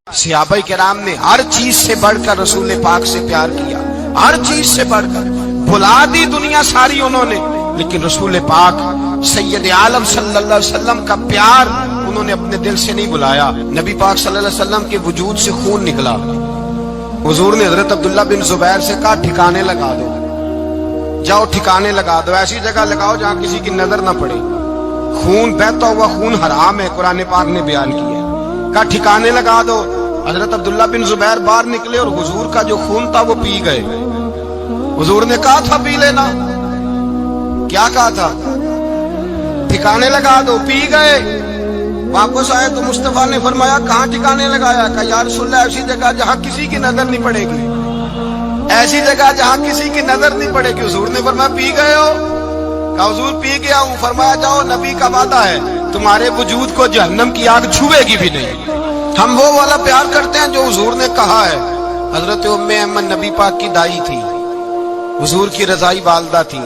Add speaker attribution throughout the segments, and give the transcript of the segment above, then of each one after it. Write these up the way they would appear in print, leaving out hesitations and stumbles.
Speaker 1: सहाबा किराम ने हर चीज से बढ़कर रसूल पाक से प्यार किया, हर चीज से बढ़कर। भुला दी दुनिया सारी उन्होंने, लेकिन रसूल पाक सैयद आलम सल्लल्लाहु अलैहि वसल्लम का प्यार उन्होंने अपने दिल से नहीं बुलाया। नबी पाक सल्लल्लाहु अलैहि वसल्लम के वजूद से खून निकला। हुजूर ने हजरत अब्दुल्ला बिन जुबैर से कहा ठिकाने लगा दो, जाओ ठिकाने लगा दो, ऐसी जगह लगाओ जहां किसी की नजर ना पड़े। खून बहता हुआ खून हराम है, कुरान पाक ने बयान किया। कहा ठिकाने लगा दो। हजरत अब्दुल्ला बिन जुबैर बाहर निकले और हुजूर का जो खून था वो पी गए। हुजूर ने कहा था पी लेना, क्या कहा था? ठिकाने लगा दो, पी गए। वापस आए तो मुस्तफा ने फरमाया कहां ठिकाने लगाया? कहा या रसूलल्लाह ऐसी जगह जहां किसी की नजर नहीं पड़ेगी, ऐसी जगह जहां किसी की नजर नहीं पड़ेगी। हुजूर ने फरमाया पी गए हो? कहा हुजूर पी गया हूं। फरमाया जाओ, नबी का वादा है तुम्हारे वजूद को जहन्नम की आग छुएगी भी नहीं। हम वो वाला प्यार करते हैं जो हुजूर ने कहा है। हजरत उम्मे अहमद नबी पाक की दाई थी, हुजूर की रजाई वालदा थी।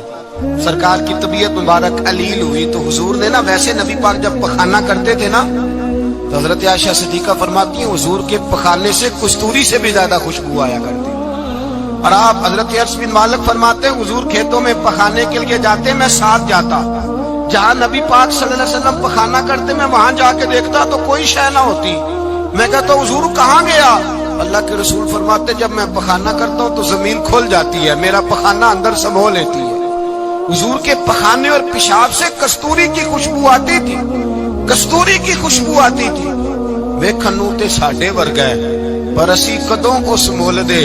Speaker 1: सरकार की तबीयत मुबारक अलील हुई तो हुजूर ने ना, वैसे नबी पाक जब पखाना करते थे ना तो हजरत आयशा सिद्दीका फरमाती है हुजूर के पखाने से कस्तूरी से भी ज्यादा खुशबू आया करती। और आप हजरत अर्श बिन मालिक फरमाते हैं हुजूर खेतों में पखाने के लिए जाते, मैं साथ जाता। जहां नबी पाक सल्लल्लाहु अलैहि वसल्लम पखाना करते मैं वहां जाके देखता तो कोई शय ना होती। मैं कहता हुजूर कहाँ गया? अल्लाह के रसूल फरमाते जब मैं पखाना करता हूँ तो जमीन खुल जाती है, मेरा पखाना अंदर समो लेती है। हुजूर के पखाने और पेशाब से कस्तूरी की खुशबू आती थी, कस्तूरी की खुशबू आती थी। वे खनूते साडे वर्गा है पर असी कदों उस मुल दे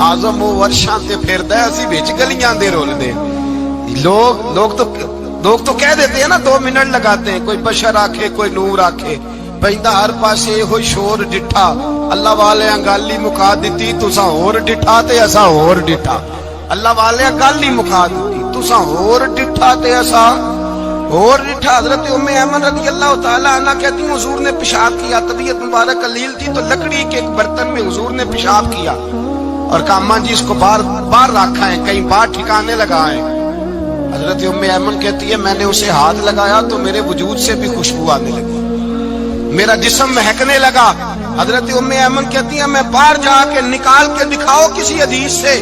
Speaker 1: आजम वो वर्षां ते फिरदा असी विच गलियां दे रोल दे। लोग तो कह देते हैं ना, 2 मिनट लगाते हैं, कोई बशर आखे कोई नूर आखे, पैंदा हर पासे हो शोर डिठा। अल्लाह वाले गाली मुका दी तुसा होर डिठा ते असा होर डिठा। अल्लाह वाले गाली मुका दी तुसा होर डिठा ते असा होर डिठा। हजरत उम्मे अहमद रज़ी अल्लाह तआला अन्हा कहती हैं हुजूर ने पेशाब किया, तबीयत मुबारक अलील थी तो लकड़ी के एक बर्तन में हुजूर ने पेशाब किया और कहा अम्मा जी इसको बाहर रखा है, कहीं बाहर ठिकाने लगाए। हजरत उम्मे अहमद कहती है मैंने उसे हाथ लगाया तो मेरे वजूद से भी खुशबू आने लगी, मेरा जिस्म महकने लगा। हजरत उम्मे अहमद कहती है मैं बाहर जाके निकाल के दिखाओ किसी हदीस से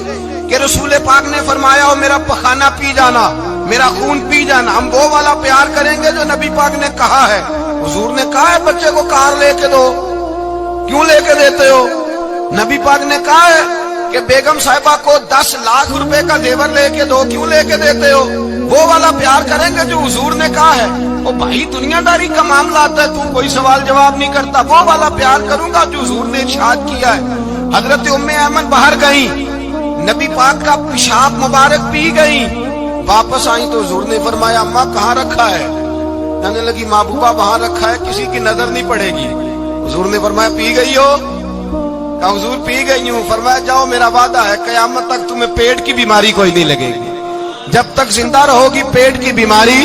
Speaker 1: कि रसूल पाक ने फरमाया हो मेरा पखाना पी जाना, मेरा खून पी जाना। हम वो वाला प्यार करेंगे जो नबी पाक ने कहा है। हुजूर ने कहा है बच्चे को कार लेके दो, क्यों लेके देते हो? नबी पाक ने कहा है कि बेगम साहिबा को 10 लाख रुपए का जेवर लेके दो, क्यों लेके देते हो? वो वाला प्यार करेंगे जो हुजूर ने कहा है। ओ भाई दुनियादारी का मामला आता है, तू कोई सवाल जवाब नहीं करता, वो वाला प्यार करूंगा जो हुजूर ने इरशाद किया है। हजरत उम्मे अहमद बाहर गई, नबी पाक का पेशाब मुबारक पी गई, वापस आई तो हुजूर ने फरमाया अम्मा कहाँ रखा है? कहने लगी महबूबा वहां रखा है, किसी की नजर नहीं पड़ेगी। हुजूर ने फरमाया पी गई हो? कहा हुजूर पी गई हूँ। फरमाया जाओ मेरा वादा है कयामत तक तुम्हें पेट की बीमारी कोई नहीं लगेगी, जब तक जिंदा रहोगी पेट की बीमारी।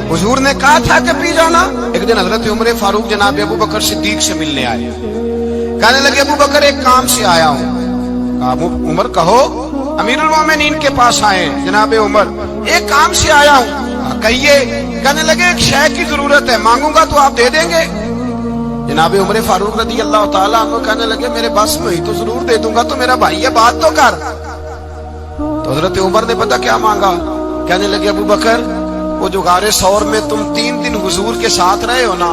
Speaker 1: हुजूर ने कहा था कि पी जाना। एक दिन हजरत उमर फारूक जनाब अबू बकर सिद्दीक से मिलने आए, कहने लगे अबू बकर एक काम से आया हूँ। कहा उमर कहो। अमीरुल मोमिनीन के पास आए जनाब उमर, एक काम से आया हूँ। कहिए। कहने लगे एक शय की जरूरत है, मांगूंगा तो आप दे देंगे? जनाब उमर फारूक रज़ी अल्लाह तआला अन्हु कहने लगे मेरे बस में ही तो जरूर दे दूंगा, तो मेरा भाई है बात तो कर। तो हजरत उमर ने पता क्या मांगा? कहने लगे अबू बकर वो जो गारे सौर में तुम 3 दिन हुजूर के साथ रहे हो ना,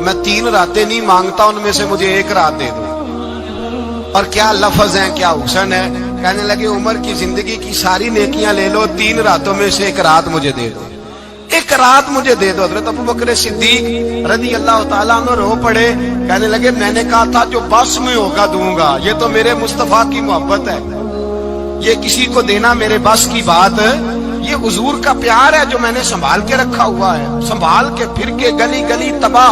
Speaker 1: मैं 3 रातें नहीं मांगता, उनमें से मुझे 1 रात दे दो। और क्या लफ्ज है, क्या हुस्न है। कहने लगे उमर की जिंदगी की सारी नेकियां ले लो, 3 रातों में से 1 रात मुझे दे दो, 1 रात मुझे दे दो। हजरत अबू बकर सिद्दीक रज़ी अल्लाह तआला अन्हु रो पड़े, कहने लगे मैंने कहा था जो बस में होगा दूंगा, ये तो मेरे मुस्तफा की मोहब्बत है, ये किसी को देना मेरे बस की बात, ये हुजूर का प्यार है जो मैंने संभाल के रखा हुआ है। संभाल के फिर के गली गली तबाह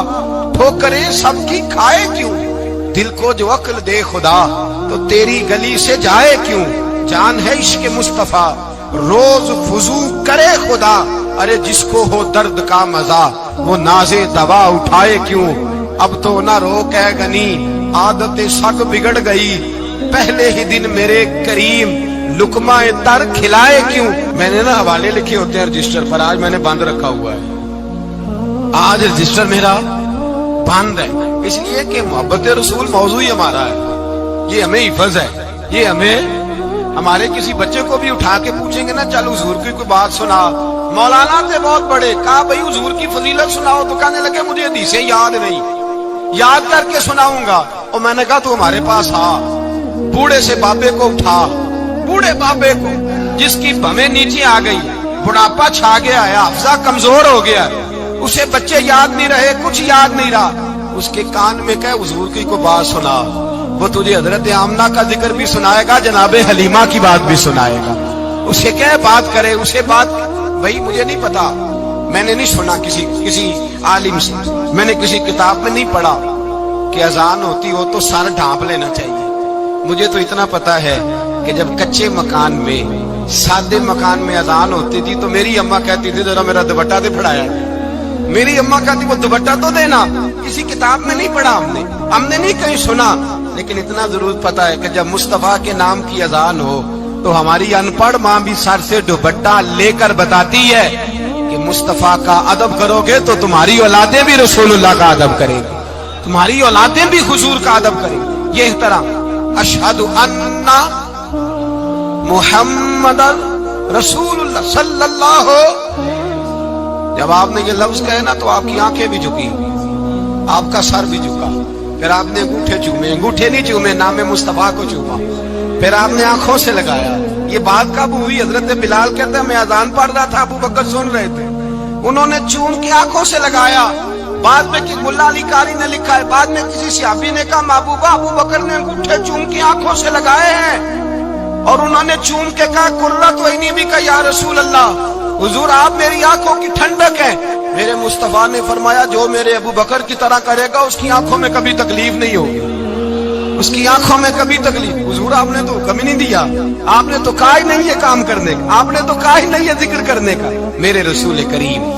Speaker 1: ठोकरें सबकी खाए क्यों, दिल को जो अक्ल दे खुदा तो तेरी गली से जाए क्यों। जान है इश्क मुस्तफा रोज फुजू करे खुदा, अरे जिसको हो दर्द का मजा वो नाजे दवा उठाए क्यों। अब तो ना रोक है गनी आदतें सग बिगड़ गई, पहले ही दिन मेरे करीम लुकमा तर खिलाए क्यों। मैंने ना हवाले लिखे होते हैं रजिस्टर पर, आज मैंने बंद रखा हुआ है। आज रजिस्टर मेरा बंद है, इसलिए कि मोहब्बत रसूल मौजू ही हमारा है, ये हमें हिफज है। ये हमें हमारे किसी बच्चे को भी उठा के पूछेंगे ना, चल हुजूर की कोई बात सुना, मौलाना थे बहुत बड़े, कहा भाई हुजूर की फजीलत सुनाओ, तो कहने लगे मुझे हदीसें याद नहीं, याद करके सुनाऊंगा। और मैंने कहा तू हमारे पास आ, बूढ़े से बाबे को उठा, बूढ़े बाबे को जिसकी भवें नीचे आ गई, बुढ़ापा छा गया है, हाफजा कमजोर हो गया, उसे बच्चे याद नहीं रहे, कुछ याद नहीं रहा, उसके कान में कहे हुजूर की कोई बात सुना, वो तुझे हजरत आमना का जिक्र भी सुनाएगा, जनाबे हलीमा की बात भी सुनाएगा। उसे क्या बात करे, उसे बात, भाई मुझे नहीं पता, मैंने नहीं सुना किसी आलिम से, मैंने किसी किताब में नहीं पढ़ा कि अजान होती हो तो सर ढांप लेना चाहिए। मुझे तो इतना पता है कि जब कच्चे मकान में, सादे मकान में अजान होती थी तो मेरी अम्मा कहती थी जरा मेरा दुपट्टा दे फड़ाया, मेरी अम्मा कहती वो दुपट्टा तो देना। किसी किताब में नहीं पढ़ा हमने नहीं कहीं सुना, लेकिन इतना जरूर पता है कि जब मुस्तफा के नाम की अजान हो तो हमारी अनपढ़ माँ भी सर से दुपट्टा लेकर बताती है कि मुस्तफा का अदब करोगे तो तुम्हारी औलादें भी रसूलुल्लाह का अदब करेंगी, तुम्हारी औलादें भी हुजूर का अदब करेंगी। ये तरह अशहदु अन्ना मुहम्मदन रसूलुल्लाह सल्लल्लाहु, जब आपने ये लफ्ज कहे ना तो आपकी आंखें भी झुकी, आपका सर भी झुका, फिर आपने अंगूठे चूमे, अंगूठे नहीं चूमे, नाम मुस्तफा को चूमा, फिर आपने आंखों से लगाया। ये बात कब हुई? हजरत बिलाल कहते हैं मैं अजान पढ़ रहा था, अबू बकर सुन रहे थे, उन्होंने चूम के आंखों से लगाया। बाद में कि मुल्ला अली कारी ने लिखा है, बाद में किसी सहाबी ने कहा महबूबा अबू बकर ने अंगूठे चूम के आंखों से लगाए हैं, और उन्होंने चूम के कहा कुर्रत वैनी भी का या रसूल अल्लाह, हुजूर आप मेरी आंखों की ठंडक है। मेरे मुस्तफा ने फरमाया जो मेरे अबू बकर की तरह करेगा उसकी आंखों में कभी तकलीफ नहीं होगी, उसकी आंखों में कभी तकलीफ। हुजूर आपने तो हुक्म ही नहीं दिया, आपने तो कहा ही नहीं है काम करने का, आपने तो कहा ही नहीं है जिक्र करने का। मेरे रसूल करीम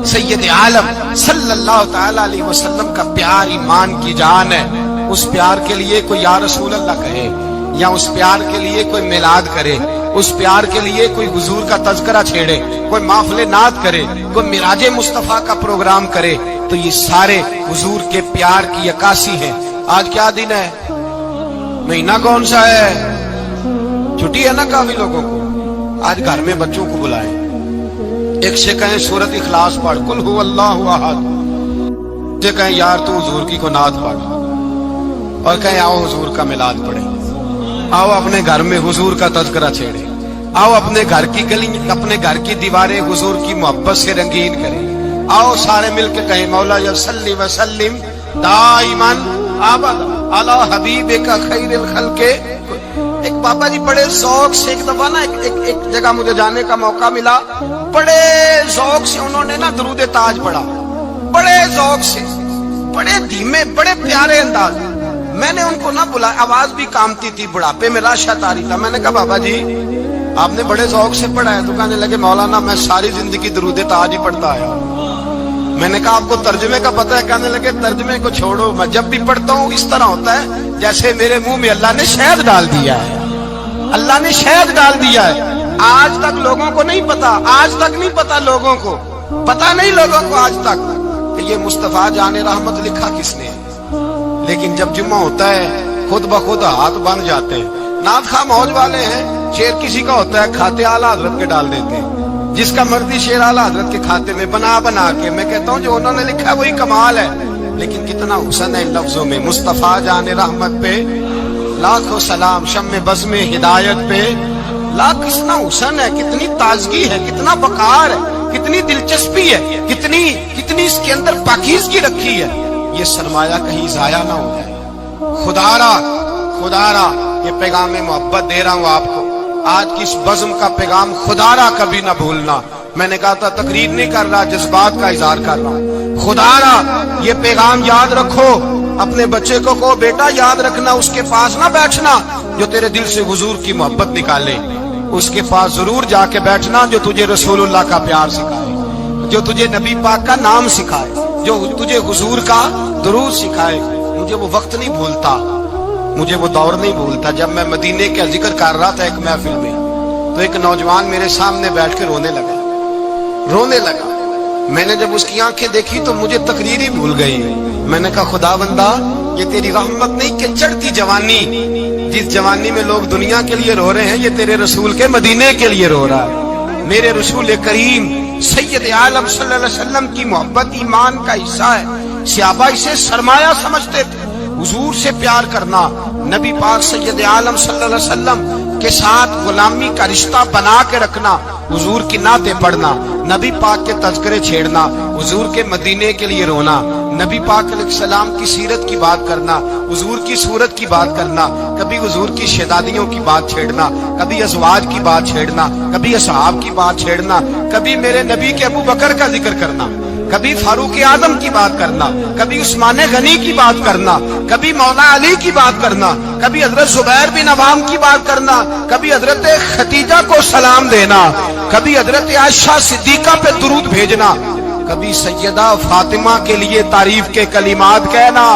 Speaker 1: सैयद आलम सल्लल्लाहु तआला अलैहि वसल्लम का प्यार ईमान की जान है। उस प्यार के लिए कोई या रसूल अल्लाह कहे, या उस प्यार के लिए कोई मिलाद करे, उस प्यार के लिए कोई हुजूर का तज़किरा छेड़े, कोई महफिल नात करे, कोई मिराजे मुस्तफा का प्रोग्राम करे, तो ये सारे हुजूर के प्यार की अक्कासी है। आज क्या दिन है, महीना कौन सा है? छुट्टी है ना काफी लोगों को। आज घर में बच्चों को बुलाएं, एक से कहें सूरत इखलास पढ़, कुल हु अल्लाहु अहद, से कहें यार तू हुजूर की को नात पढ़, और कहें आओ हुजूर का मिलाद पढ़े, आओ अपने घर में हुजूर का तज़किरा छेड़े, आओ अपने घर की गली, अपने घर की दीवारें हुजूर की मोहब्बत से रंगीन करें। आओ सारे मिलकर कहें मौला या सल्ली व सल्लिम दाइमन अबद अला हबीबिका खैरिल खल्के। एक बाबा जी बड़े शौक से, एक दफा ना एक जगह मुझे जाने का मौका मिला, बड़े शौक से उन्होंने ना दरूद ताज पढ़ा, बड़े शौक से, बड़े धीमे, बड़े प्यारे अंदाज। मैंने उनको ना बुलाया, आवाज भी कामती थी, बुढ़ापे में राशत आ रही था। मैंने कहा बाबा जी आपने बड़े शौक से पढ़ा है? तो कहने लगे मौलाना मैं सारी जिंदगी दरूद ताज ही पढ़ता आया। मैंने कहा आपको तर्जमे का पता है? कहने लगे तर्जमे को छोड़ो, मैं जब भी पढ़ता हूँ इस तरह होता है जैसे मेरे मुंह में अल्लाह ने शहद डाल दिया है, अल्लाह ने शहद डाल दिया है। आज तक लोगों को नहीं पता, आज तक नहीं पता लोगों को, पता नहीं लोगों को आज तक कि ये मुस्तफा जाने रहमत लिखा किसने। लेकिन जब जुम्मा होता है खुद ब खुद हाथ बन जाते हैं। नात खा मौज वाले हैं, शेर किसी का होता है खाते आला हजरत के डाल देते हैं, जिसका मर्जी शेर आला हजरत के खाते में बना बना के। मैं कहता हूँ जो उन्होंने लिखा है वही कमाल है, लेकिन कितना हुस्न है इन लफ्जों में। मुस्तफा जाने रहमत पे लाखों सलाम, शम्मे बज़्मे हिदायत पे लाख। कितना हुस्न है, कितनी ताजगी है, कितना वकार है, कितनी दिलचस्पी है, कितनी इसके अंदर पाकीज़गी रखी है। ये सरमाया कहीं जाया ना हो जाए। खुदारा ये पैगाम मोहब्बत दे रहा हूँ आपको। आज की इस बज़्म का पैगाम खुदारा कभी ना भूलना। मैंने कहा था तकरीर नहीं कर रहा, जज्बात का इजहार कर रहा हूँ। खुदारा ये पैगाम याद रखो, अपने बच्चे को कहो बेटा याद रखना, उसके पास ना बैठना जो तेरे दिल से हुजूर की मोहब्बत निकाले। उसके पास जरूर जाके बैठना जो तुझे रसूलुल्लाह का प्यार सिखाए, जो तुझे नबी पाक का नाम सिखाए, जो तुझे हुजूर का दुरूद सिखाए। मुझे वो वक्त नहीं भूलता, मुझे वो दौर नहीं भूलता जब मैं मदीने का जिक्र कर रहा था एक महफिल में, तो एक नौजवान मेरे सामने बैठ के रोने लगा। मैंने जब उसकी आंखें देखी तो मुझे तकरीर ही भूल गई। میں نے کہا خدا بندہ یہ تیری رحمت نہیں کہ چڑھتی جوانی، جس جوانی میں لوگ دنیا کے لیے رو رہے ہیں یہ تیرے رسول کے مدینے کے لیے رو رہا ہے۔ میرے رسول کریم سید عالم صلی اللہ علیہ وسلم کی محبت ایمان کا حصہ ہے۔ صحابہ اسے سرمایہ سمجھتے تھے۔ حضور سے پیار کرنا، نبی پاک سید عالم صلی اللہ علیہ وسلم کے ساتھ غلامی کا رشتہ بنا کے رکھنا، حضور کی نعتیں پڑھنا، نبی پاک کے تذکرے چھیڑنا، حضور کے مدینے کے لیے رونا، نبی پاک علیہ السلام کی سیرت کی بات کرنا، حضور کی صورت کی بات کرنا، کبھی حضور کی شہزادیوں کی بات چھیڑنا، کبھی ازواج کی بات چھیڑنا، کبھی اصحاب کی بات چھیڑنا، کبھی میرے نبی کے ابو بکر کا ذکر کرنا، کبھی فاروق اعظم کی بات کرنا، کبھی عثمان غنی کی بات کرنا، کبھی مولا علی کی بات کرنا، کبھی حضرت زبیر بن عوام کی بات کرنا، کبھی حضرت خدیجہ کو سلام دینا، کبھی حضرت عائشہ صدیقہ پہ درود بھیجنا، کبھی سیدہ فاطمہ کے لیے تعریف کے کلمات کہنا۔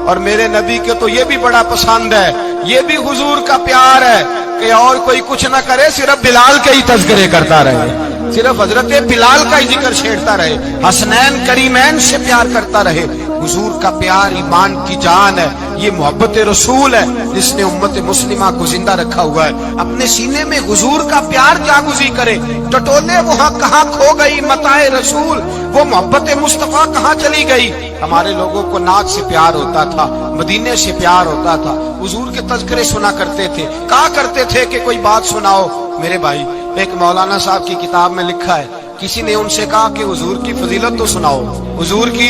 Speaker 1: اور میرے نبی کے تو یہ بھی بڑا پسند ہے، یہ بھی حضور کا پیار ہے کہ اور کوئی کچھ نہ کرے، صرف بلال کے ہی تذکرے کرتا رہے، صرف حضرت بلال کا ہی ذکر چھیڑتا رہے، حسنین کریمین سے پیار کرتا رہے۔ حضور کا پیار ایمان کی جان ہے، یہ محبت رسول ہے جس نے امت مسلمہ کو زندہ رکھا ہوا ہے۔ اپنے سینے میں حضور کا پیار جاگزی کرے، ٹٹولے وہاں کہاں کھو گئی متاع رسول، وہ محبت مصطفیٰ کہاں چلی گئی۔ ہمارے لوگوں کو نعت سے پیار ہوتا تھا، مدینے سے پیار ہوتا تھا، حضور کے تذکرے سنا کرتے تھے، کہا کرتے تھے کہ کوئی بات سناؤ۔ میرے بھائی، ایک مولانا صاحب کی کتاب میں لکھا ہے، کسی نے ان سے کہا کہ حضور کی فضیلت تو سناؤ، حضور کی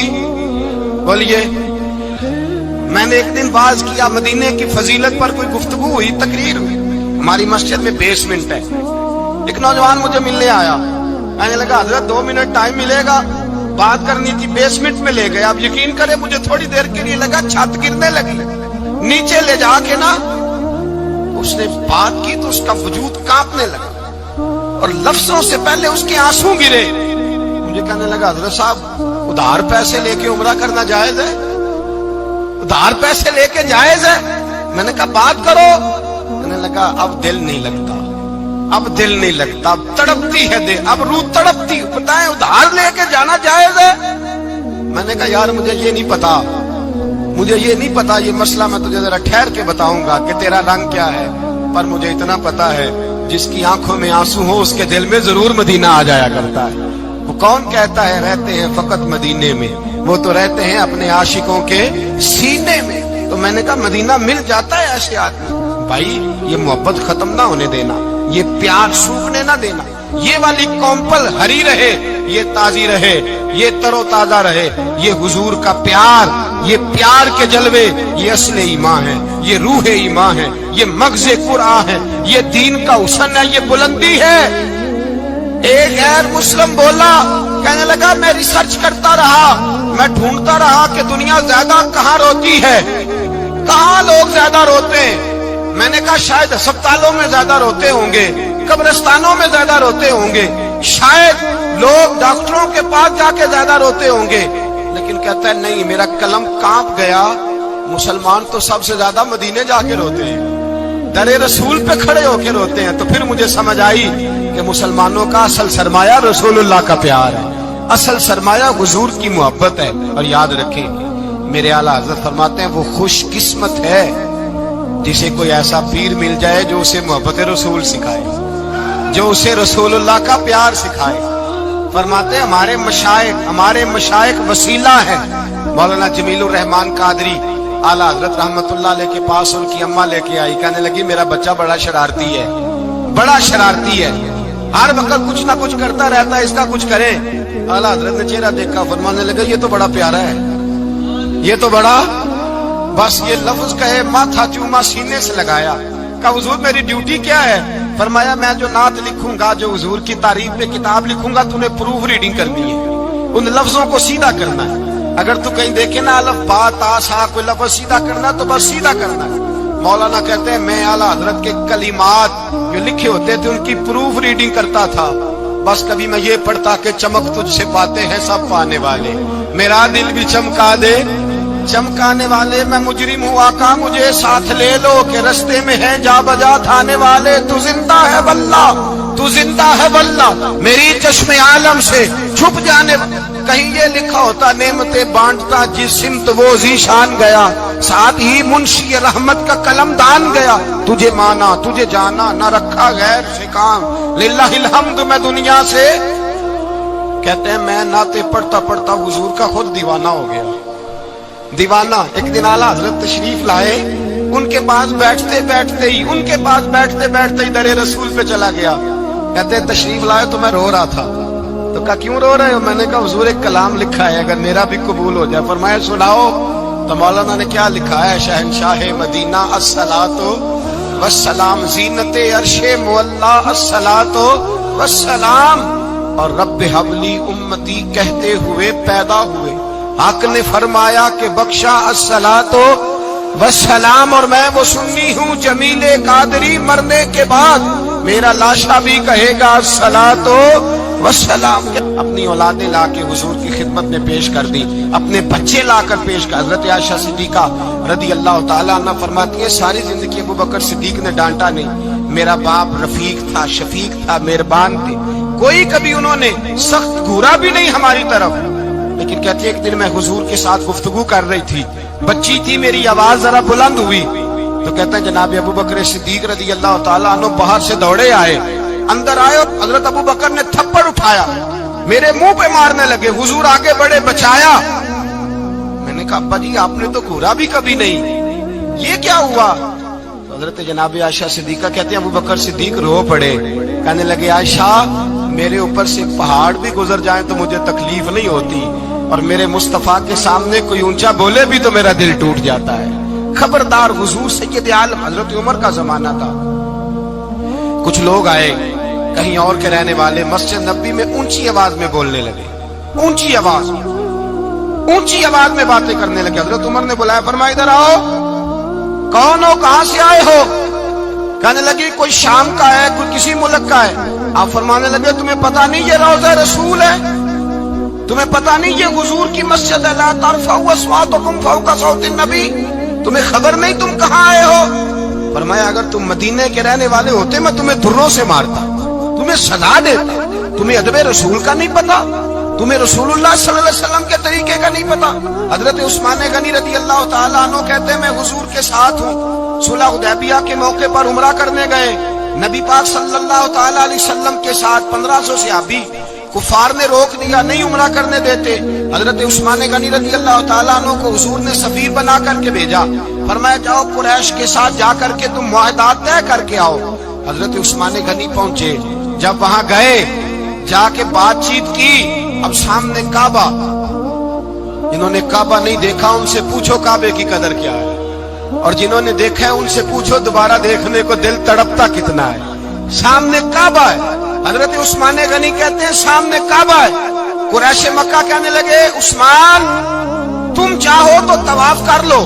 Speaker 1: بولیے۔ میں نے ایک دن باز کیا، مدینے کی فضیلت پر کوئی گفتگو ہوئی، تقریر ہوئی۔ ہماری مسجد میں بیسمنٹ ہے، ایک نوجوان مجھے ملنے آیا، میں نے لگا حضرت 2 منٹ ٹائم ملے گا، بات کرنی تھی، بیسمنٹ میں لے گئے۔ آپ یقین کریں مجھے تھوڑی دیر کے لیے لگا چھت گرنے لگی، نیچے لے جا کے نا اس نے بات کی تو اس کا وجود کانپنے لگا اور لفظوں سے پہلے اس کے آنسو گرے۔ مجھے کہنے لگا حضرت صاحب ادھار پیسے لے کے عمرہ کرنا جائز ہے؟ ادھار پیسے لے کے جائز ہے؟ میں نے کہا بات کرو۔ کہنے لگا اب دل نہیں لگتا، اب دل نہیں لگتا، اب تڑپتی ہے دل، اب روح تڑپتی، بتائیں ادھار لے کے جانا جائز ہے؟ میں نے کہا یار مجھے یہ نہیں پتا، مجھے یہ نہیں پتا، یہ مسئلہ میں تجھے ذرا ٹھہر کے بتاؤں گا کہ تیرا رنگ کیا ہے، پر مجھے اتنا پتا ہے جس کی آنکھوں میں آنسو ہو اس کے دل میں ضرور مدینہ آ جایا کرتا ہے۔ وہ کون کہتا ہے رہتے ہیں فقط مدینے میں، وہ تو رہتے ہیں اپنے عاشقوں کے سینے میں۔ تو میں نے کہا مدینہ مل جاتا ہے ایسے آدمی۔ بھائی یہ محبت ختم نہ ہونے دینا، یہ پیار سوکھنے نہ دینا، یہ والی کومپل ہری رہے، یہ تازی رہے، یہ تر و تازہ رہے۔ یہ حضور کا پیار، یہ پیار کے جلوے، یہ اصل ایمان ہے، یہ روح ایمان ہے، یہ مغز قرآن ہے، یہ دین کا حسن ہے، یہ بلندی ہے۔ ایک غیر مسلم بولا، کہنے لگا میں ریسرچ کرتا رہا، میں ڈھونڈتا رہا کہ دنیا زیادہ کہاں روتی ہے، کہاں لوگ زیادہ روتے ہیں۔ میں نے کہا شاید ہسپتالوں میں زیادہ روتے ہوں گے، قبرستانوں میں زیادہ روتے ہوں گے، شاید لوگ ڈاکٹروں کے پاس جا کے زیادہ روتے ہوں گے، لیکن کہتا ہے نہیں، میرا قلم کانپ گیا، مسلمان تو سب سے زیادہ مدینے جا کے روتے ہیں، در رسول پہ کھڑے ہو کے روتے ہیں۔ تو پھر مجھے سمجھ آئی کہ مسلمانوں کا اصل سرمایہ رسول اللہ کا پیار ہے، اصل سرمایہ حضور کی محبت ہے۔ اور یاد رکھیں میرے اعلیٰ حضرت فرماتے ہیں وہ خوش قسمت ہے جسے کوئی ایسا پیر مل جائے جو اسے محبت رسول سکھائے، جو اسے رسول اللہ کا پیار سکھائے۔ فرماتے ہیں ہمارے مشائخ وسیلہ ہیں۔ مولانا جمیل الرحمان قادری اعلیٰ حضرت رحمت اللہ علیہ کے پاس ان کی اماں لے کے آئی، کہنے لگی میرا بچہ بڑا شرارتی ہے، بڑا شرارتی ہے، ہر وقت کچھ نہ کچھ کرتا رہتا ہے، اس کا کچھ کرے۔ اعلیٰ حضرت نے چہرہ دیکھا، فرمانے لگا یہ تو بڑا پیارا ہے، یہ تو بڑا، بس یہ لفظ کہے ماتھا چوما سینے سے لگایا۔ کہا حضور میری ڈیوٹی کیا ہے؟ فرمایا میں جو نعت لکھوں گا، جو حضور کی تعریف پہ کتاب لکھوں گا، تو نے پروف ریڈنگ کرنی ہے، ان لفظوں کو سیدھا کرنا ہے۔ اگر تو کہیں دیکھے نا الف با تا سا کوئی لفظ سیدھا کرنا تو بس سیدھا کرنا ہے۔ مولانا کہتے ہیں میں اعلیٰ حضرت کے کلمات جو لکھے ہوتے تھے ان کی پروف ریڈنگ کرتا تھا، بس کبھی میں یہ پڑھتا کہ چمک تجھ سے پاتے ہیں سب پانے والے، میرا دل بھی چمکا دے چمکانے والے، میں مجرم ہوں آقا مجھے ساتھ لے لو کہ رستے میں ہے جا بجا تھانے والے، تو زندہ ہے واللہ، تو زندہ ہے واللہ، میری چشم عالم سے چھپ جانے کہیں یہ لکھا ہوتا نعمتیں بانٹتا جس سمت وہ ذیشان گیا، ساتھ ہی منشی رحمت کا قلم دان گیا، تجھے مانا تجھے جانا نہ رکھا غیر سے کام، للہ الحمد میں دنیا سے کہتے ہیں میں نعتیں پڑھتا پڑھتا حضور کا خود دیوانہ ہو گیا، دیوانہ۔ ایک دن اعلیٰ حضرت تشریف لائے، ان کے پاس بیٹھتے بیٹھتے ہی در رسول پہ چلا گیا، کہتے ہیں تشریف لائے تو میں رو رہا تھا، تو کہا کیوں رو رہے ہو؟ میں نے کہا حضور ایک کلام لکھا ہے اگر میرا بھی قبول ہو جائے۔ فرمایا سناؤ، تو مولانا نے کیا لکھا ہے؟ شہنشاہ مدینہ الصلاۃ والسلام، زینت عرش مولا الصلاۃ والسلام، اور رب حبلی امتی کہتے ہوئے پیدا ہوئے، حق نے فرمایا کہ بخشا الصلاۃ والسلام، اور میں وہ سنی ہوں جمیل قادری مرنے کے بعد میرا لاشا بھی کہے گا الصلاۃ والسلام۔ اپنی اولادیں لا کے حضور کی خدمت میں پیش کر دی، اپنے بچے لا کر پیش کر۔ حضرت عائشہ صدیقہ رضی اللہ تعالیٰ عنہ فرماتی ہے ساری زندگی ابو بکر صدیق نے ڈانٹا نہیں، میرا باپ رفیق تھا، شفیق تھا، مہربان تھے، کوئی کبھی انہوں نے سخت گھورا بھی نہیں ہماری طرف۔ لیکن کہتی ہے ایک دن میں حضور کے ساتھ گفتگو کر رہی تھی، بچی تھی، میری آواز ذرا بلند ہوئی، تو کہتا ہے جناب ابو بکر صدیق رضی اللہ تعالیٰ عنہ باہر سے دوڑے آئے، اندر آئے اور حضرت ابو بکر نے تھپڑ اٹھایا، میرے منہ پہ مارنے لگے، حضور آگے بڑھے بچایا۔ میں نے کہا ابا جی آپ نے تو گھورا بھی کبھی نہیں، یہ کیا ہوا؟ حضرت جناب عائشہ صدیقہ کہتے ہیں ابو بکر صدیق رو پڑے، کہنے لگے عائشہ میرے اوپر سے پہاڑ بھی گزر جائیں تو مجھے تکلیف نہیں ہوتی، اور میرے مصطفیٰ کے سامنے کوئی اونچا بولے بھی تو میرا دل ٹوٹ جاتا ہے۔ خبردار، حضور سید عالم حضرت عمر کا زمانہ تھا، کچھ لوگ آئے کہیں اور کے رہنے والے، مسجد نبی میں اونچی آواز میں بولنے لگے، اونچی آواز میں باتیں کرنے لگے۔ حضرت عمر نے بلایا، فرمایا ادھر آؤ، کون ہو، کہاں سے آئے ہو؟ کہنے لگی کوئی شام کا ہے، کوئی کسی ملک کا ہے۔ آپ فرمانے لگے تمہیں پتا نہیں یہ روضہ رسول ہے؟ تمہیں پتا نہیں یہ حضور کی مسجد ہے؟ لا ترفعوا اصواتکم فوق صوت النبی، تمہیں خبر نہیں تم کہاں آئے ہو؟ فرمایا اگر تم مدینے کے رہنے والے ہوتے میں تمہیں دھروں سے مارتا، تمہیں سزا دیتا، تمہیں ادب رسول کا نہیں پتا، تمہیں رسول اللہ صلی اللہ علیہ وسلم کے طریقے کا نہیں پتا۔ حضرت عثمان غنی رضی اللہ تعالیٰ عنہ کہتے ہیں میں حضور کے ساتھ ہوں، صلح حدیبیہ کے موقع پر عمرہ کرنے گئے، نبی پاک صلی اللہ تعالیٰ علیہ وسلم کے ساتھ 1500 صحابی، کفار نے روک دیا، نہیں عمرہ کرنے دیتے۔ حضرت عثمان غنی رضی اللہ تعالیٰ عنہ کو حضور نے سفیر بنا کر کے بھیجا، فرمایا جاؤ قریش کے ساتھ جا کر کے تم معاہدات طے کر کے آؤ۔ حضرت عثمان غنی پہنچے، جب وہاں گئے جا کے بات چیت کی، اب سامنے کعبہ، جنہوں نے کعبہ نہیں دیکھا ان سے پوچھو کعبے کی قدر کیا ہے، اور جنہوں نے دیکھا ہے ان سے پوچھو دوبارہ دیکھنے کو دل تڑپتا کتنا ہے۔ سامنے کعبہ ہے، حضرت عثمان غنی کہتے ہیں سامنے کعبہ ہے۔ قریش مکہ کہنے لگے عثمان تم چاہو تو طواف کر لو،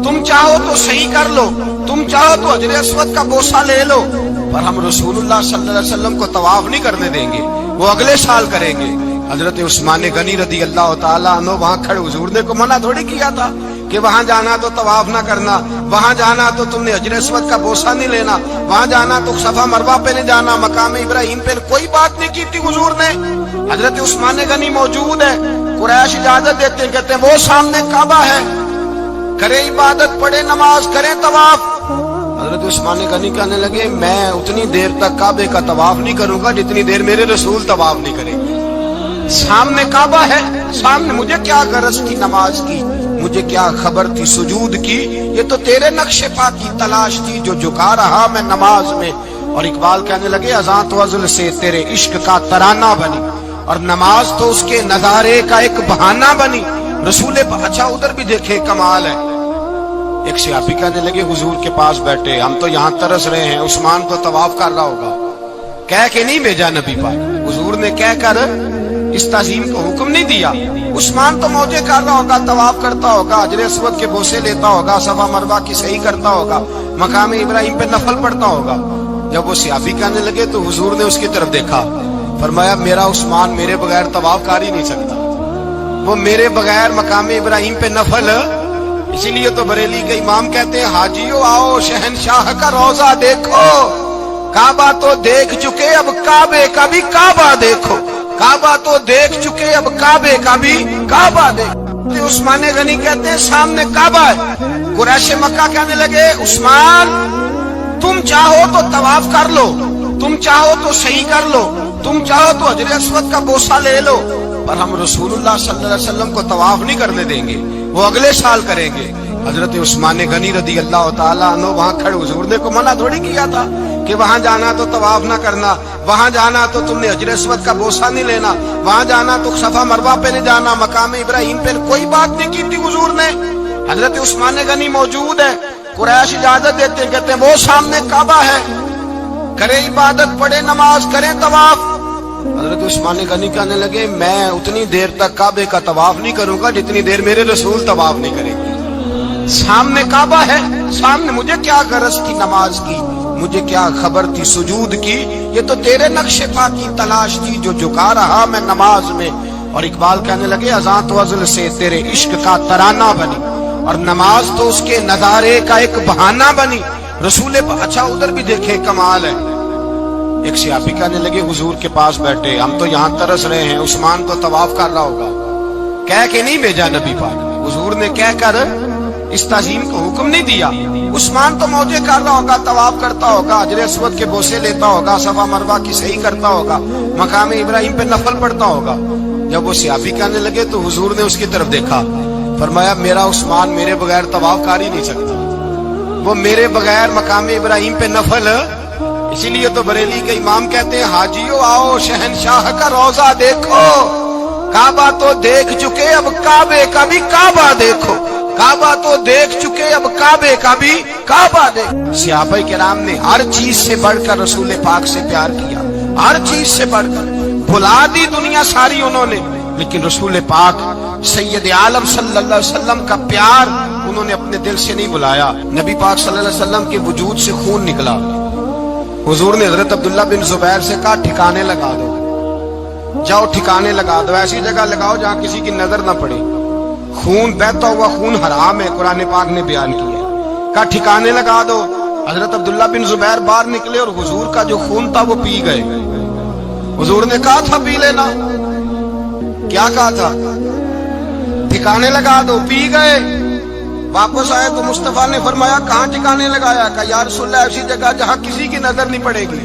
Speaker 1: تم چاہو تو صحیح کر لو، تم چاہو تو حجر اسود کا بوسہ لے لو، پر ہم رسول اللہ صلی اللہ علیہ وسلم کو طواف نہیں کرنے دیں گے، وہ اگلے سال کریں گے۔ حضرت عثمان غنی رضی اللہ تعالیٰ عنہ وہاں کھڑے، حضور نے کو منع تھوڑی کیا تھا کہ وہاں جانا تو طواف نہ کرنا، وہاں جانا تو تم نے حجر اسود کا بوسہ نہیں لینا، وہاں جانا تو صفا مروہ پہ نہیں جانا، مقام ابراہیم پہ کوئی بات نہیں کی تھی حضور نے۔ حضرت عثمان غنی موجود ہے، قریش اجازت دیتے ہیں، کہتے ہیں وہ سامنے کعبہ ہے، کرے عبادت، پڑھے نماز، کرے طواف۔ حضرت عثمان غنی کہنے لگے میں اتنی دیر تک کعبے کا طواف نہیں کروں گا جتنی دیر میرے رسول طواف نہیں کریں گے۔ سامنے کعبہ ہے، سامنے، مجھے کیا غرض تھی نماز کی، مجھے کیا خبر تھی سجود کی، یہ تو تیرے نقش پا کی تلاش تھی جو جھکا رہا میں نماز میں۔ اور اقبال کہنے لگے اذان تو ازل سے تیرے عشق کا ترانہ بنی، اور نماز تو اس کے نظارے کا ایک بہانہ بنی۔ رسول اچھا ادھر بھی دیکھے کمال ہے، ایک صحابی کہنے لگے حضور کے پاس بیٹھے ہم تو یہاں ترس رہے ہیں، عثمان تو طواف کر رہا ہوگا، کہہ کے نہیں بھیجا نبی پاک، حضور نے کہہ کر اس تعظیم کو حکم نہیں دیا۔ عثمان تو موجے کر رہا ہوگا، طواف کرتا ہوگا، حجر اسود کے بوسے لیتا ہوگا، صفا مروہ کی صحیح کرتا ہوگا، مقام ابراہیم پہ نفل پڑھتا ہوگا۔ جب وہ صحابی کہنے لگے تو حضور نے اس کی طرف دیکھا، فرمایا میرا عثمان میرے بغیر طواف کر ہی نہیں سکتا، وہ میرے بغیر مقام ابراہیم پہ نفل۔ اسی لیے تو بریلی کے امام کہتے ہیں حاجیو آؤ شہنشاہ کا روضہ دیکھو، کعبہ تو دیکھ چکے اب کعبے کا بھی کعبہ دیکھو۔ काबा तो देख चुके, अब काबे का भी काबा देख। उस्मान गनी कहते हैं सामने काबा है। कुरैश मक्का कहने लगे उस्मान तुम चाहो तो तवाफ कर लो, तुम चाहो तो सही कर लो, तुम चाहो तो हजर अस्वद का बोसा ले लो, पर हम रसूलुल्लाह सल्लल्लाहु अलैहि वसल्लम को तवाफ नहीं करने देंगे, वो अगले साल करेंगे। हजरत उस्मान गनी रदी अल्लाह ताला अन्हु वहां खड़े, हुजूर ने को मना थोड़ी किया था कि वहां जाना तो तवाफ ना करना, वहां जाना तो तुमने हजर अस्वद का बोसा नहीं लेना, वहां जाना तो सफा मरवा पे नहीं जाना, मकाम इब्राहिम पे कोई बात नहीं की थी हुजूर ने। हजरत उस्मान गनी मौजूद है, कुरैश इजाजत देते हैं, कहते हैं वो सामने काबा है, करे इबादत, पढ़े नमाज, करे तवाफ। हजरत उस्मान गनी कहने लगे मैं उतनी देर तक काबे का तवाफ नहीं करूंगा जितनी देर मेरे रसूल तवाफ नहीं करेंगे। सामने काबा है, सामने मुझे क्या गरज थी नमाज की, मुझे क्या खबर थी सुजूद की, ये तो तेरे नक्शे पा की तलाश थी जो झुका रहा मैं नमाज में। और इकबाल कहने लगे अज़ां तो अज़ल से तेरे इश्क का तराना बनी, और नमाज तो उसके नजारे का एक बहाना बनी। रसूल अच्छा उधर भी देखे कमाल है। एक सियाफी कहने लगे हुजूर के पास बैठे, हम तो यहाँ तरस रहे हैं, उस्मान तो तवाफ कर रहा होगा, कह के नहीं भेजा नबी पाक, हुजूर ने कह कर इस ताजीम को हुक्म नहीं दिया। उस्मान तो मौजे कर रहा होगा, तवाफ करता होगा, हजर अस्वद के बोसे लेता होगा, सफा मरवा की सही करता होगा, मकाम इब्राहिम पे नफल पढ़ता होगा। जब वो सियाफी कहने लगे तो हुजूर ने उसकी तरफ देखा, फरमाया मेरा उस्मान मेरे बगैर तवाफ कर ही नहीं सकता, वो मेरे बगैर मकाम इब्राहिम पे नफल। इसीलिए तो बरेली के इमाम कहते हैं हाजियो आओ शहनशाह का रोजा देखो, काबा तो देख चुके अब काबे का भी काबा देखो, काबा तो देख चुके अब काबे का भी काबा देखो। सहाबा किराम ने हर चीज से बढ़कर रसूल पाक से प्यार किया, हर चीज से बढ़कर, भुला दी दुनिया सारी उन्होंने, लेकिन रसूल पाक सैयद आलम सल्लल्लाहु अलैहि वसल्लम का प्यार उन्होंने अपने दिल से नहीं बुलाया। नबी पाक सल्लल्लाहु अलैहि वसल्लम के वजूद से खून निकला। हुजूर ने हजरत अब्दुल्ला बिन जुबैर से कहा ठिकाने लगा दो, जाओ ठिकाने लगा दो, ऐसी जगह लगाओ जहां किसी की नजर ना पड़े, खून बहता हुआ खून हराम है, कुरान पाक ने बयान किया। कहा ठिकाने लगा दो। हजरत अब्दुल्ला बिन जुबैर बाहर निकले और हुजूर का जो खून था वो पी गए। हुजूर ने कहा था पी लेना, क्या कहा था, ठिकाने लगा दो, पी गए। वापस आए तो मुस्तफा ने फरमाया कहां ठिकाने लगाया? कहा या रसूलल्लाह ऐसी जगह जहां किसी की नजर नहीं पड़ेगी,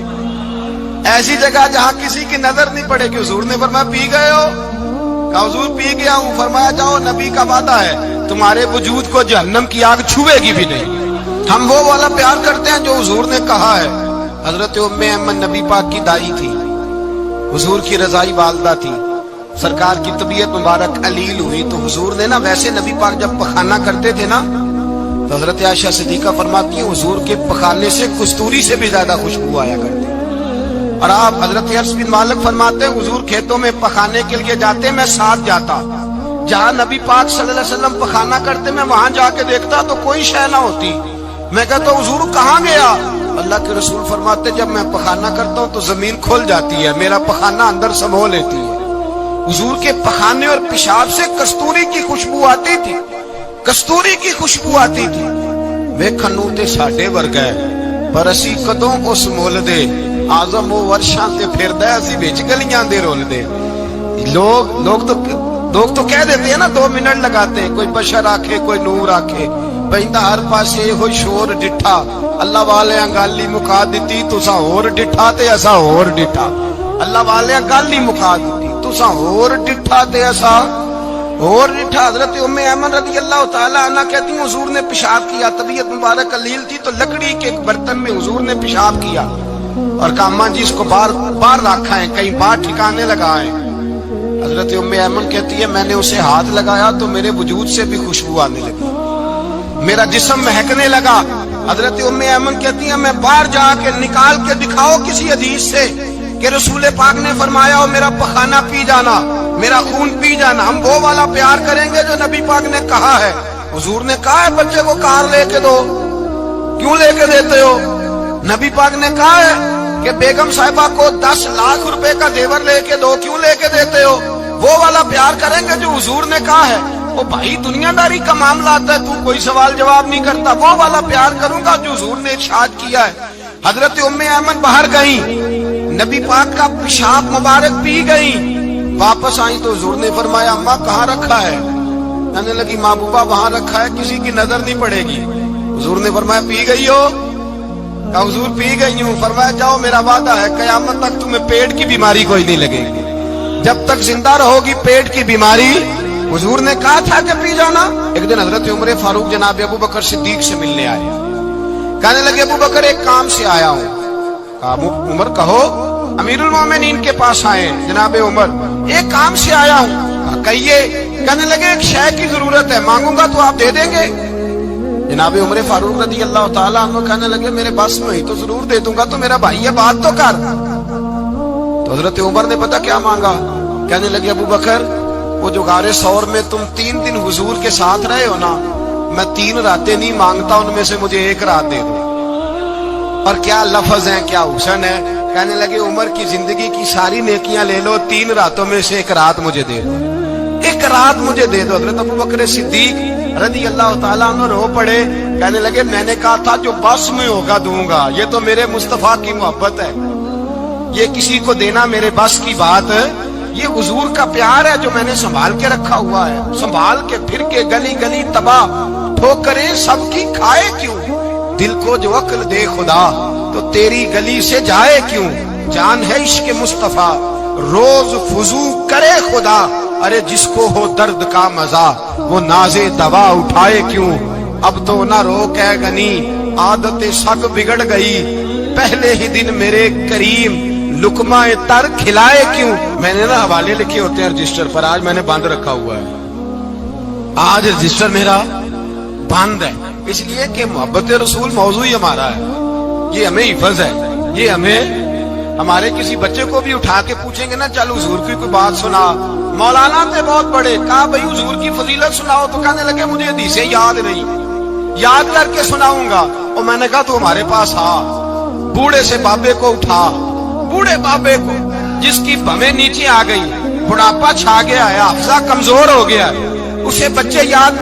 Speaker 1: ऐसी जगह जहां किसी की नजर नहीं पड़ेगी। हुजूर ने फरमाया पी गए हो? कहा हुजूर पी गया हूं। फरमाया जाओ नबी का वादा है तुम्हारे वजूद को जहन्नम की आग छुएगी भी नहीं। हम वो वाला प्यार करते हैं जो हुजूर ने कहा है। हजरत उम्मे अहमद नबी पाक की दाई थी, हुजूर की रजाई वालदा थी, सरकार की तबीयत मुबारक अलील हुई तो हुजूर ने ना, वैसे नबी पाक जब पखाना करते थे ना तो हजरत आयशा सिद्दीका फरमाती है हुजूर के पखाने से कस्तूरी से भी ज्यादा खुशबू आया करती। और आप हजरत अनस बिन मालिक फरमाते हैं हुजूर खेतों में पखाने के लिए जाते, मैं साथ जाता, जहां नबी पाक सल्लल्लाहु अलैहि वसल्लम पखाना करते मैं वहां जाके देखता तो कोई शय ना होती। मैं कहता हुजूर कहाँ गया? अल्लाह के रसूल फरमाते जब मैं पखाना करता हूँ तो जमीन खुल जाती है, मेरा पखाना अंदर समो लेती है। हुजूर के पखाने और पेशाब से कस्तूरी की खुशबू आती थी, कस्तूरी की खुशबू आती थी। वे खनूते साडे वर्गा है पर असी कदों उस मुल दे, आजम वो वर्षां ते फिरदा असी विच गलियां दे रुलदे। लोग तो कह देते हैं ना 2 मिनट लगाते हैं, कोई बशर आखे कोई नूर आखे, पैंदा हर पासे हो शोर डिठा, अल्लाह वाले गाली मुका दी तुसा होर डिठा ते असा होर डिठा, अल्लाह वाले गाली मुका दी तुसा होर डिठा ते असा होर डिठा। हजरत उम्मे अहमद रज़ी अल्लाह ताला अन्हा कहती हैं हुजूर ने पेशाब किया, तबीयत मुबारक अलील थी तो लकड़ी के एक बर्तन में हुजूर ने पेशाब किया और कहा अम्मा जी इसको बाहर रखा है, कहीं बाहर ठिकाने लगाए। हजरत उम्मे अहमद कहती है मैंने उसे हाथ लगाया तो मेरे वजूद से भी खुशबू आने लगी, मेरा जिस्म महकने लगा। हजरत उम्मे अहमद कहती है मैं बाहर जाके निकाल के दिखाओ किसी हदीस से कि रसूल पाक ने फरमाया हो मेरा पखाना पी जाना, मेरा खून पी जाना। हम वो वाला प्यार करेंगे जो नबी पाक ने कहा है। हुजूर ने कहा है बच्चे को कार लेके दो, क्यों लेके देते हो? नबी पाक ने कहा है कि बेगम साहिबा को 10 लाख रुपए का जेवर लेके दो, क्यों लेके देते हो? वो वाला प्यार करेंगे जो हुजूर ने कहा है। ओ भाई दुनियादारी का मामला आता है, तू कोई सवाल जवाब नहीं करता, वो वाला प्यार करूंगा जो हुजूर ने इरशाद किया है। हजरत उम्मे अहमद बाहर गई, नबी पाक का पेशाब मुबारक पी गई, वापस आई तो हुजूर ने फरमाया अम्मा कहाँ रखा है? कहने लगी महबूबा वहां रखा है, किसी की नजर नहीं पड़ेगी। हुजूर ने फरमाया पी गई हो? कहा हुजूर पी गई हूं। फरमाया जाओ मेरा वादा है कयामत तक तुम्हें पेट की बीमारी कोई नहीं लगेगी, जब तक जिंदा रहोगी पेट की बीमारी। हुजूर ने कहा था कि पी जाओ ना। एक दिन हजरत उमर फारूक जनाब अबू बकर सिद्दीक से मिलने आए। कहने लगे अबू बकर एक काम से आया हूं। कहा उमर कहो। अमीरुल मोमिनीन के पास आए जनाब उमर, एक काम से आया हूं। कहिए। कहने लगे एक शय की जरूरत है, मांगूंगा तो आप दे देंगे? जनाब उमर फारूक रजी अल्लाह ताला अन्हु कहने लगे मेरे बस में ही तो जरूर दे दूंगा, तो मेरा भाई है बात तो कर। तो हजरत उमर ने पता क्या मांगा? कहने लगे अबू बकर वो जो गारे सौर में तुम 3 दिन हुजूर के साथ रहे हो ना, मैं 3 रातें नहीं मांगता, उनमें से मुझे 1 रात दे दो। और क्या लफ्ज है, क्या हुस्न है। कहने लगे उमर की जिंदगी की सारी नेकियां ले लो, 3 रातों में से 1 रात मुझे दे दो, 1 रात मुझे दे दो। हजरत अबू बकर सिद्दीक रज़ी अल्लाह ताला अन्हु रो पड़े। कहने लगे मैंने कहा था जो बस में होगा दूंगा, ये तो मेरे मुस्तफा की मोहब्बत है, ये किसी को देना मेरे बस की बात, ये हुजूर का प्यार है जो मैंने संभाल के रखा हुआ है। संभाल के फिर के गली गली तबाह ठोकरें सबकी खाए क्यों, दिल को जो अक्ल दे खुदा तो तेरी गली से जाए क्यों। जान है इश्क मुस्तफा रोज फुजू करे खुदा, अरे जिसको हो दर्द का मजा वो नाजे दवा उठाए क्यों। अब तो ना रोक है गनी आदतें सग बिगड़ गई, पहले ही दिन मेरे करीम लुकमाए तर खिलाए क्यों। मैंने ना हवाले लिखे होते हैं रजिस्टर पर, आज मैंने बंद रखा हुआ है, आज रजिस्टर मेरा बंद है, इसलिए कि मोहब्बत रसूल मौजू ही हमारा है, ये हमें हिफज है। ये हमें हमारे किसी बच्चे को भी उठा के पूछेंगे ना चल हुजूर की कोई बात सुना, मौलाना थे बहुत बड़े, कहा भाई हुजूर की फजीलत सुनाओ, तो कहने लगे मुझे हदीसें याद नहीं, याद करके सुनाऊंगा। और मैंने कहा तू हमारे पास आ, बूढ़े से बाबे को उठा, बूढ़े बाबे को जिसकी भवें नीचे आ गई, बुढ़ापा छा गया है, हाफजा कमजोर हो गया है, उसे बच्चे याद